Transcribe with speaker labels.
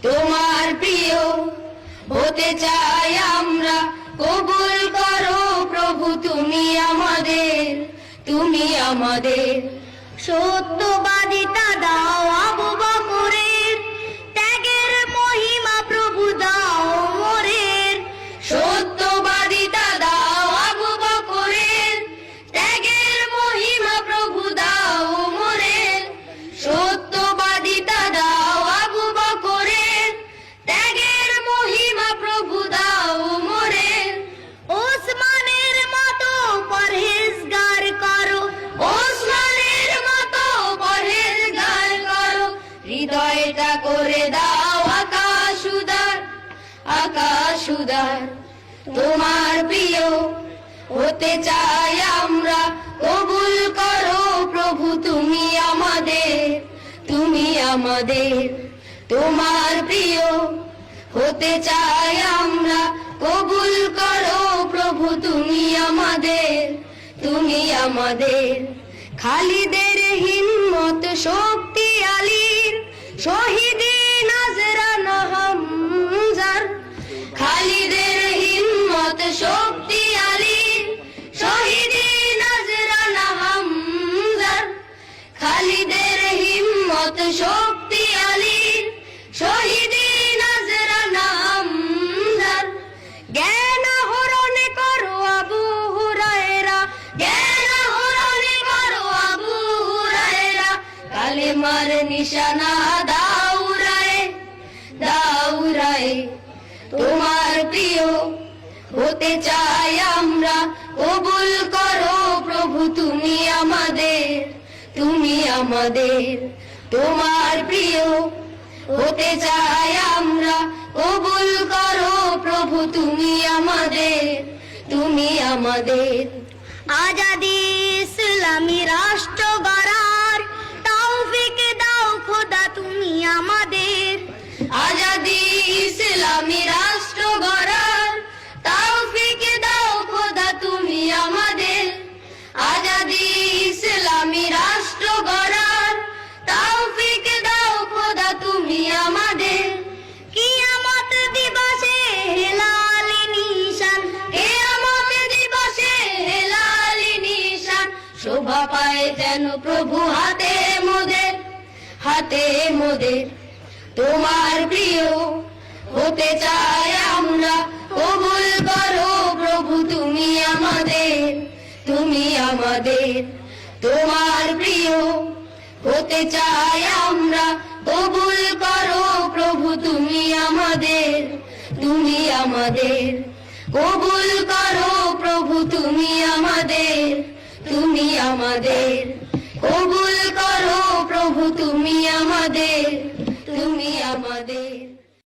Speaker 1: তোমার প্রিয় হতে চাই আমরা, কবুল করো প্রভু তুমি আমাদের। সত্যবাদিতা দাও আবু বকরের, ত্যাগের মহিমা প্রভু দাও মোরের। সত্যবাদিতা দাও আবু বকরের, ত্যাগের মহিমা প্রভু দাও মোরের। সত্যবাদিতা দাও আবু বকরের, ত্যাগের মহিমা প্রভু দাও মোরের। ওসমানের মতো পরহেজগার করো, ওসমানের মতো পরহেজগার করো। হৃদয়টা করে দাও আকাশ উদার, আকাশ উদার। তোমার প্রিয় হতে চাই আমরা, কবুল করো প্রভু তুমি আমাদের। তোমার প্রিয় হতে চাই আমরা, কবুল করো প্রভু তুমি আমাদের। খালিদের হিম্মত শক্তি আলীর, শহীদে নাজরানা হামজার। খালিদের হিম্মত শক্তি আলীর, শহীদে নাজরানা হামজার। খালিদের হিম্মত শক্তি আলীর, শহীদে নাজরানা হামজার। জ্ঞান আহরণ করো আবু হুরায়রা, জ্ঞান আহরণ করো আবু হুরায়রা। কালেমার নিশানা দাউরায়ে, দাউরায়ে। তোমার প্রিয় হতে চাই আমরা, কবুল করো প্রভু তুমি আমাদের। তোমার প্রিয় হতে চাই আমরা, কবুল করো প্রভু তুমি আমাদের। আজাদি ইসলামী রাষ্ট্র গড়ার তৌফিক দাও খোদা তুমি আমাদের। আজাদি ইসলামী রাষ্ট্র গড়ার তৌফিক দাও খোদা তুমি আমাদের। আজাদি ইসলামী রাষ্ট্র গড়ার তৌফিক দাও খোদা তুমি আমাদের। কিয়ামত দিবসে হেলালি নিশান, কিয়ামত দিবসে হেলালি নিশান। শোভা পায় যেন প্রভু হাতে মোদের, হাতে মোদের। তোমার প্রিয় হতে চাই আমরা, কবুল করো প্রভু তুমি আমাদের। তোমার প্রিয় হতে চাই আমরা, কবুল করো প্রভু তুমি আমাদের। কবুল করো প্রভু তুমি আমাদের। কবুল করো প্রভু তুমি আমাদের।